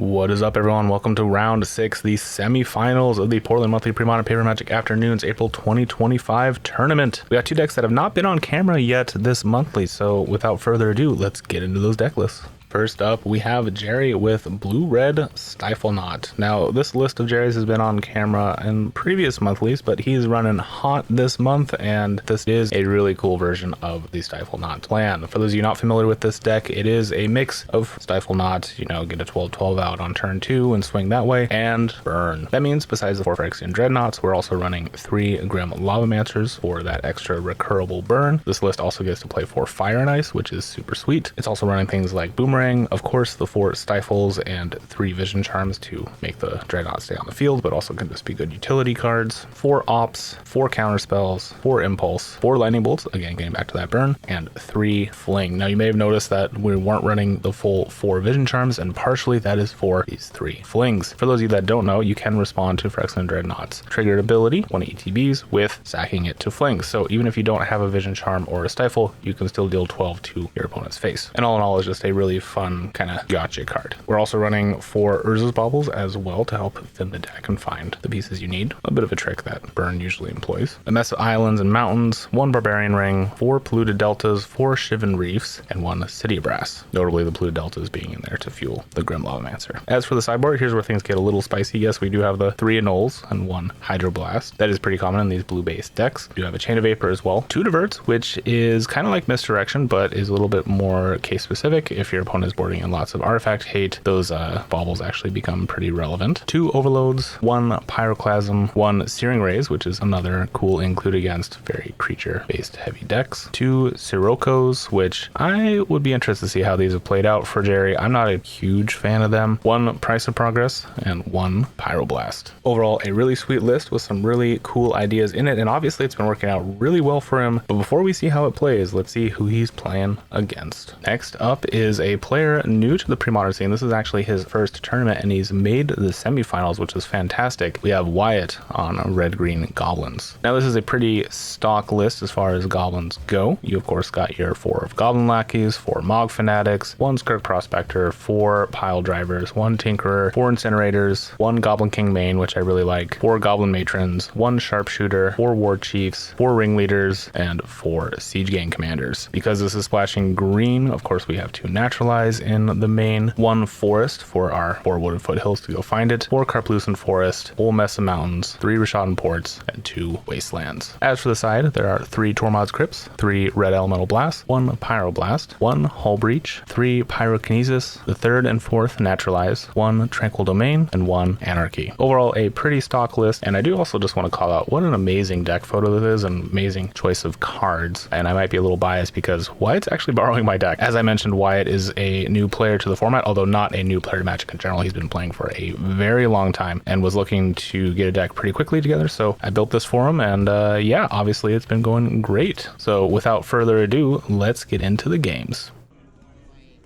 What is up, everyone? Welcome to round 6, the semifinals of the Portland Monthly Premodern Paper Magic Afternoons April 2025 tournament. We got two decks that have not been on camera yet this monthly, so without further ado, let's get into those deck lists. First up, we have Jerry with Blue-Red Stiflenought. Now, this list of Jerry's has been on camera in previous monthlies, but he's running hot this month, and this is a really cool version of the Stiflenought plan. For those of you not familiar with this deck, it is a mix of Stiflenought, get a 12-12 out on turn 2 and swing that way, and burn. That means besides the 4 Phyrexian Dreadnoughts, we're also running 3 Grim Lavamancers for that extra recurable burn. This list also gets to play 4 Fire and Ice, which is super sweet. It's also running things like Boomerang, of course, the 4 Stifles and 3 Vision Charms to make the Dreadnought stay on the field, but also can just be good utility cards. 4 Ops, 4 Counter Spells, 4 Impulse, 4 Lightning Bolts, again getting back to that burn, and 3 Fling. Now you may have noticed that we weren't running the full 4 Vision Charms, and partially that is for these 3 Flings. For those of you that don't know, you can respond to Phyrexian Dreadnought's triggered ability, 1 ETBs, with sacking it to Flings. So even if you don't have a Vision Charm or a Stifle, you can still deal 12 to your opponent's face. And all in all, it's just a really fun kind of gotcha card. We're also running 4 Urza's Baubles as well to help thin the deck and find the pieces you need. A bit of a trick that Burn usually employs. A mess of islands and mountains, 1 Barbarian Ring, 4 Polluted Deltas, 4 Shivan Reefs, and 1 City Brass. Notably, the Polluted Deltas being in there to fuel the Grim Lavamancer. As for the sideboard, here's where things get a little spicy. Yes, we do have the 3 Annuls and 1 Hydroblast. That is pretty common in these blue-based decks. We do have a Chain of Vapor as well. 2 Diverts, which is kind of like Misdirection, but is a little bit more case-specific. If your opponent is boarding in lots of artifact hate, those baubles actually become pretty relevant. 2 Overloads, 1 Pyroclasm, 1 Searing Rays, which is another cool include against very creature-based heavy decks. 2 Siroccos, which I would be interested to see how these have played out for Jerry. I'm not a huge fan of them. 1 Price of Progress, and 1 Pyroblast. Overall, a really sweet list with some really cool ideas in it, and obviously it's been working out really well for him. But before we see how it plays, let's see who he's playing against. Next up is a player new to the Premodern scene. This is actually his first tournament, and he's made the semifinals, which is fantastic. We have Wyatt on red-green Goblins. Now, this is a pretty stock list as far as Goblins go. You, of course, got your 4 of Goblin Lackeys, 4 Mog Fanatics, 1 Skirk Prospector, 4 Pile Drivers, 1 Tinkerer, 4 Incinerators, 1 Goblin King main, which I really like, 4 Goblin Matrons, 1 Sharpshooter, 4 War Chiefs, 4 Ringleaders, and 4 Siege Gang Commanders. Because this is splashing green, of course, we have 2 Naturalize in the main, 1 Forest for our 4 Wooded Foothills to go find it, 4 Carplucent Forest, whole mess of mountains, 3 Rishadan Ports, and 2 Wastelands. As for the side, there are 3 Tormod's Crypts, 3 Red Elemental Blasts, 1 Pyroblast, 1 Hull Breach, 3 Pyrokinesis, the 3rd and 4th Naturalize, 1 Tranquil Domain, and 1 Anarchy. Overall, a pretty stock list, and I do also just want to call out what an amazing deck photo this is, an amazing choice of cards, and I might be a little biased because Wyatt's actually borrowing my deck. As I mentioned, Wyatt is a new player to the format, although not a new player to Magic in general. He's been playing for a very long time and was looking to get a deck pretty quickly together, so I built this for him, and yeah, obviously it's been going great. So without further ado, let's get into the games.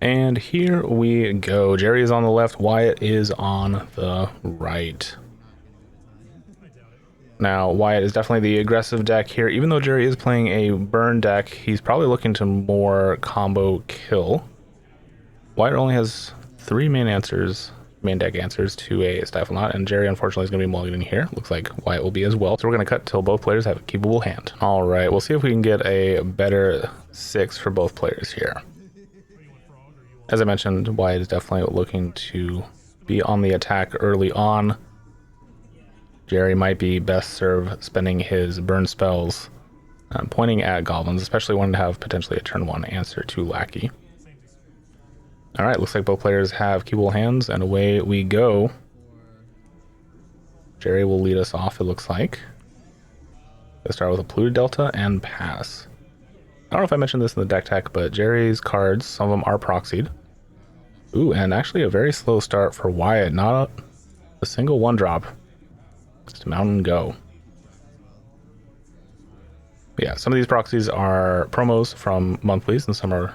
And here we go. Jerry is on the left, Wyatt is on the right. Now, Wyatt is definitely the aggressive deck here. Even though Jerry is playing a burn deck, he's probably looking to more combo kill. Wyatt only has 3 main deck answers to a Stiflenought, and Jerry unfortunately is going to be mulliganing here. Looks like Wyatt will be as well. So we're going to cut till both players have a keepable hand. All right, we'll see if we can get a better 6 for both players here. As I mentioned, Wyatt is definitely looking to be on the attack early on. Jerry might be best served spending his burn spells pointing at Goblins, especially one to have potentially a turn 1 answer to Lackey. All right, looks like both players have keepable hands, and away we go. Jerry will lead us off, it looks like. Let's start with a Polluted Delta and pass. I don't know if I mentioned this in the deck tech, but Jerry's cards, some of them are proxied. Ooh, and actually a very slow start for Wyatt, not a single 1-drop. Just mountain go. But yeah, some of these proxies are promos from monthlies, and some are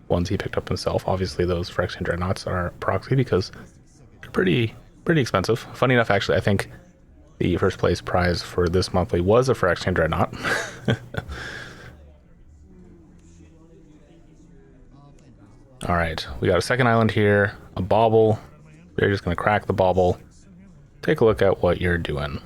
ones he picked up himself. Obviously, those Phyrexian Dreadnoughts are proxy because they're pretty expensive. Funny enough, actually, I think the first place prize for this monthly was a Phyrexian Dreadnought. All right, we got a second island here, a bauble. They're just going to crack the bauble. Take a look at what you're doing.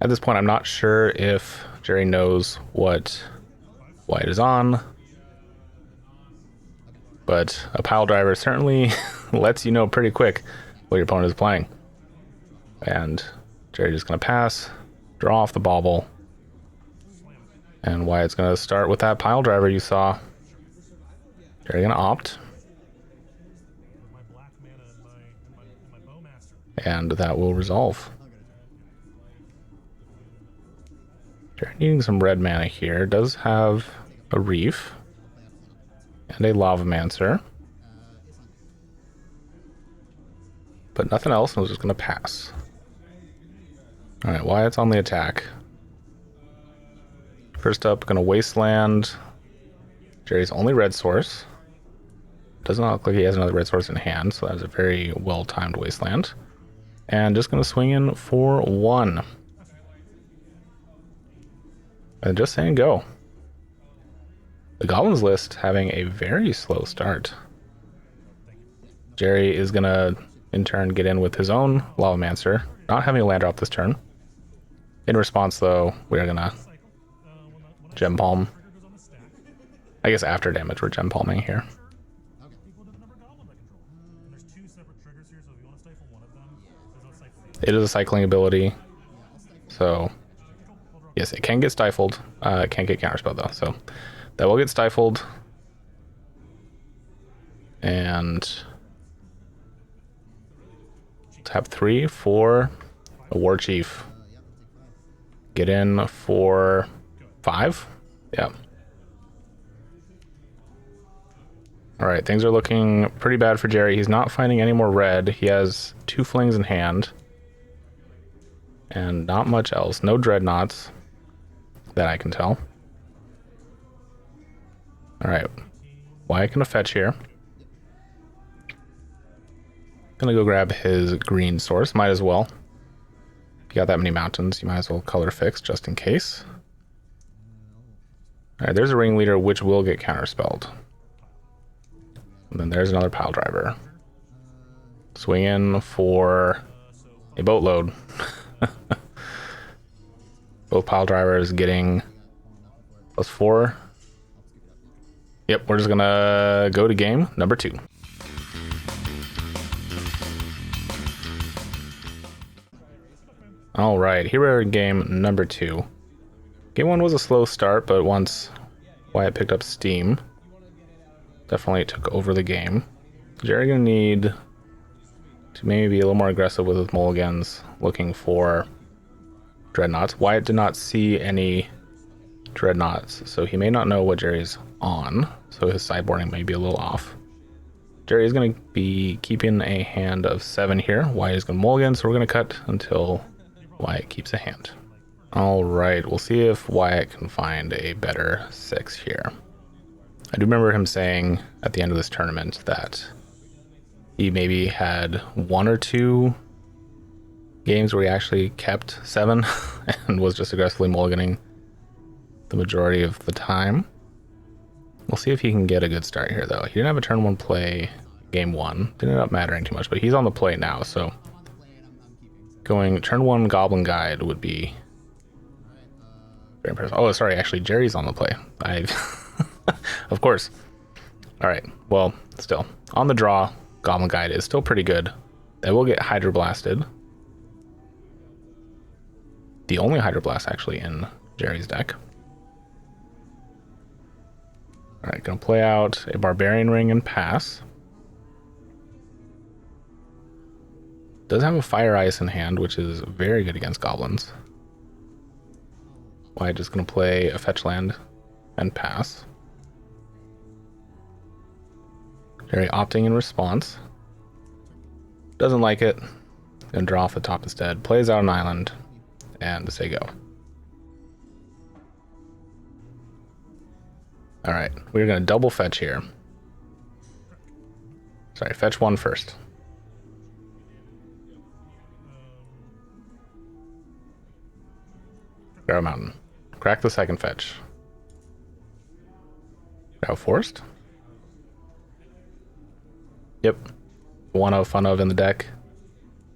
At this point, I'm not sure if Jerry knows what white is on, but a pile driver certainly lets you know pretty quick what your opponent is playing. And Jerry's just going to pass, draw off the bauble, and Wyatt's going to start with that pile driver you saw. Jerry going to opt. And that will resolve. Jerry needing some red mana here. Does have a Reef and a Lavamancer, but nothing else, and was just going to pass. Alright, Wyatt's on the attack. First up, going to Wasteland Jerry's only red source. Does not look like he has another red source in hand, so that was a very well-timed Wasteland. And just going to swing in for 1. And just saying go. The Goblins list having a very slow start. Jerry is going to, in turn, get in with his own Lavamancer, not having a land drop this turn. In response, though, we are going to Gem Palm. I guess after damage, we're Gem Palming here. It is a cycling ability, so yes, it can get stifled. It can't get counterspelled though, so that will get stifled. And tap 3 for a War Chief. Get in for 5. Yeah. All right, things are looking pretty bad for Jerry. He's not finding any more red. He has 2 Flings in hand. And not much else. No Dreadnoughts that I can tell. Alright. Wyatt gonna fetch here. Gonna go grab his green source. Might as well. If you got that many mountains, you might as well color fix just in case. Alright, there's a ringleader which will get counterspelled. And then there's another pile driver. Swing in for a boatload. Both pile drivers getting +4. Yep, we're just gonna go to game number 2. All right, here we are in game number 2. Game 1 was a slow start, but once Wyatt picked up steam, definitely took over the game. Jerry gonna need to maybe be a little more aggressive with his mulligans, looking for Dreadnoughts. Wyatt did not see any Dreadnoughts, so he may not know what Jerry's on, so his sideboarding may be a little off. Jerry is going to be keeping a hand of 7 here. Wyatt is going to mulligan, so we're going to cut until Wyatt keeps a hand. All right, we'll see if Wyatt can find a better 6 here. I do remember him saying at the end of this tournament that he maybe had 1 or 2 games where he actually kept 7 and was just aggressively mulliganing the majority of the time. We'll see if he can get a good start here, though. He didn't have a turn 1 play game 1. Didn't end up mattering too much, but he's on the play now, so going turn 1 Goblin Guide would be very impressive. Oh, sorry, actually, Jerry's on the play. Of course. All right, well, still. On the draw, Goblin Guide is still pretty good. They will get Hydroblasted. The only Hydroblast, actually, in Jerry's deck. All right, gonna play out a Barbarian Ring and pass. Does have a Fire Ice in hand, which is very good against goblins. Wyatt just gonna play a fetch land and pass. Jerry opting in response. Doesn't like it. Gonna draw off the top instead. Plays out an island and say go. All right, we're gonna double fetch here. Sorry, fetch 1 first. Grab a mountain. Crack the second fetch. Grab forest. Yep. one of, fun of in the deck.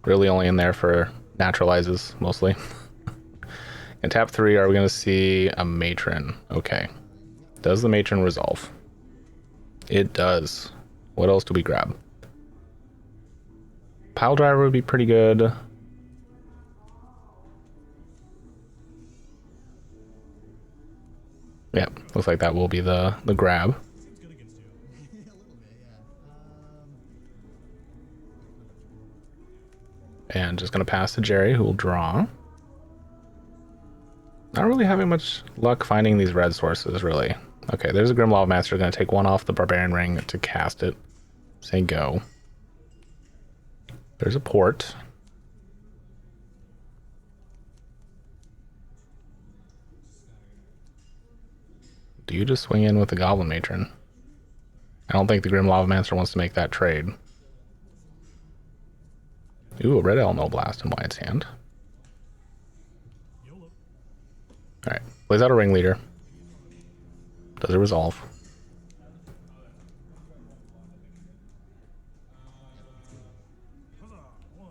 Really only in there for naturalizes, mostly. And tap 3, are we going to see a matron? Okay. Does the matron resolve? It does. What else do we grab? Pile driver would be pretty good. Yeah, looks like that will be the grab. And just going to pass to Jerry, who will draw. Not really having much luck finding these red sources, really. Okay, there's a Grim Lava Master. Going to take one off the Barbarian Ring to cast it. Say go. There's a port. Do you just swing in with the Goblin Matron? I don't think the Grim Lava Master wants to make that trade. Ooh, a red Elmo Blast in Wyatt's hand. Alright, plays out a Ringleader. Does it resolve?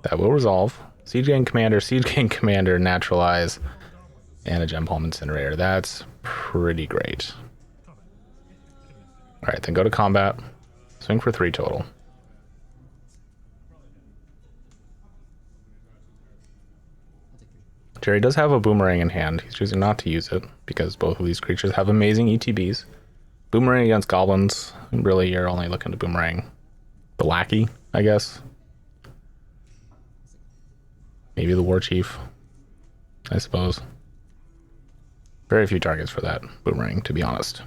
That will resolve. Siege Gang Commander, Naturalize, and a Gem Palm Incinerator. That's pretty great. Alright, then go to combat. Swing for 3 total. Jerry does have a Boomerang in hand. He's choosing not to use it because both of these creatures have amazing ETBs. Boomerang against Goblins. Really, you're only looking to Boomerang the Lackey, I guess. Maybe the War Chief, I suppose. Very few targets for that Boomerang, to be honest.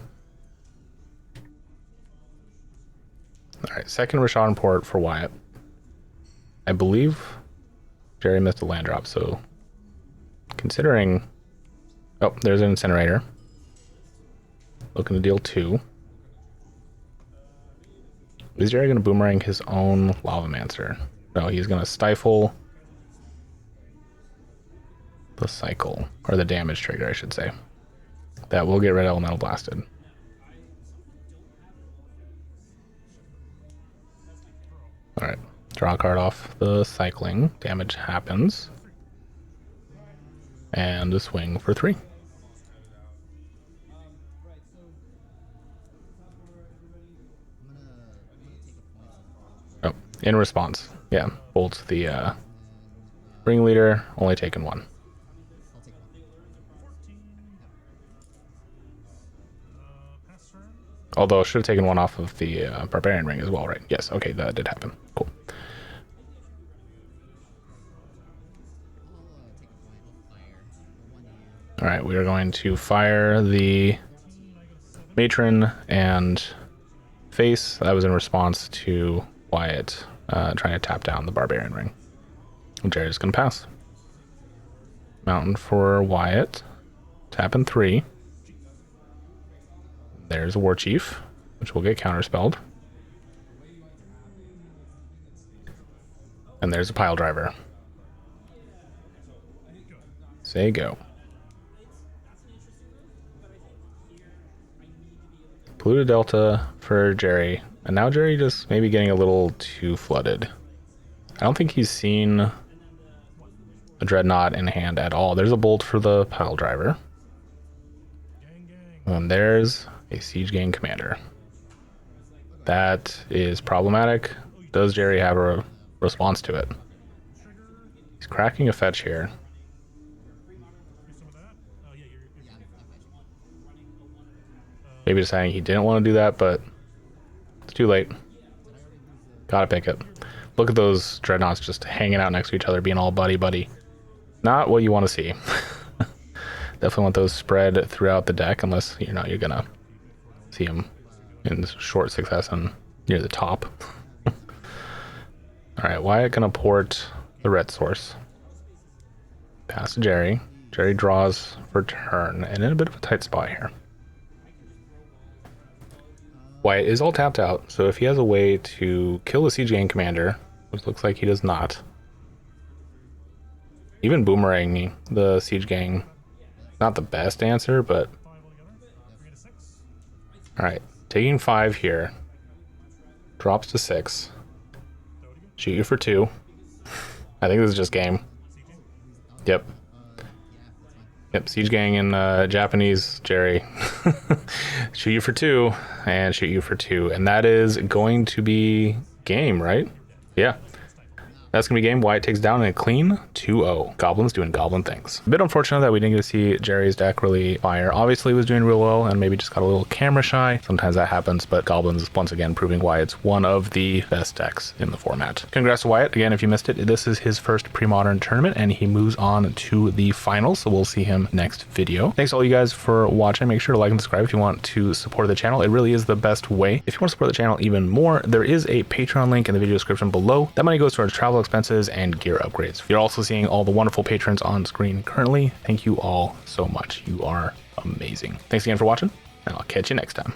Alright, second Rashad port for Wyatt. I believe Jerry missed a land drop, so considering... Oh, there's an Incinerator. Looking to deal 2. Is Jerry going to Boomerang his own Lavamancer? No, he's going to Stifle the cycle, or the damage trigger, I should say. That will get red Elemental Blasted. Alright, draw a card off the cycling. Damage happens. And a swing for 3. Oh, in response. Yeah, bolts the Ringleader, only taken 1. Although, should have taken 1 off of the Barbarian Ring as well, right? Yes, okay, that did happen. Cool. Alright, we are going to fire the Matron and Face. That was in response to Wyatt trying to tap down the Barbarian Ring. Jerry's going to pass. Mountain for Wyatt. Tapping 3. There's a War Chief, which will get counterspelled. And there's a Pile Driver. Say go. Polluted Delta for Jerry. And now Jerry just maybe getting a little too flooded. I don't think he's seen a Dreadnought in hand at all. There's a Bolt for the Pile Driver. And there's a Siege Gang Commander. That is problematic. Does Jerry have a response to it? He's cracking a fetch here. Maybe deciding he didn't want to do that, but it's too late. Gotta pick it. Look at those Dreadnoughts just hanging out next to each other, being all buddy-buddy. Not what you want to see. Definitely want those spread throughout the deck, unless, you know, you're gonna see them in short succession near the top. Alright, Wyatt gonna port the red source. Pass to Jerry. Jerry draws for turn, and in a bit of a tight spot here. Wyatt is all tapped out, so if he has a way to kill the Siege Gang Commander, which looks like he does not, even Boomerang the Siege Gang, not the best answer, but... Alright, taking 5 here, drops to 6. Shoot you for 2. I think this is just game. Yep. Yep, Siege Gang in Japanese, Jerry. Shoot you for 2 and shoot you for 2. And that is going to be game, right? Yeah. That's going to be game. Wyatt takes down a clean 2-0. Goblins doing goblin things. A bit unfortunate that we didn't get to see Jerry's deck really fire. Obviously, he was doing real well and maybe just got a little camera shy. Sometimes that happens, but Goblins once again proving why it's one of the best decks in the format. Congrats to Wyatt. Again, if you missed it, this is his first Premodern tournament and he moves on to the finals. So we'll see him next video. Thanks to all you guys for watching. Make sure to like and subscribe if you want to support the channel. It really is the best way. If you want to support the channel even more, there is a Patreon link in the video description below. That money goes towards travel expenses and gear upgrades. You're also seeing all the wonderful patrons on screen currently. Thank you all so much. You are amazing. Thanks again for watching, and I'll catch you next time.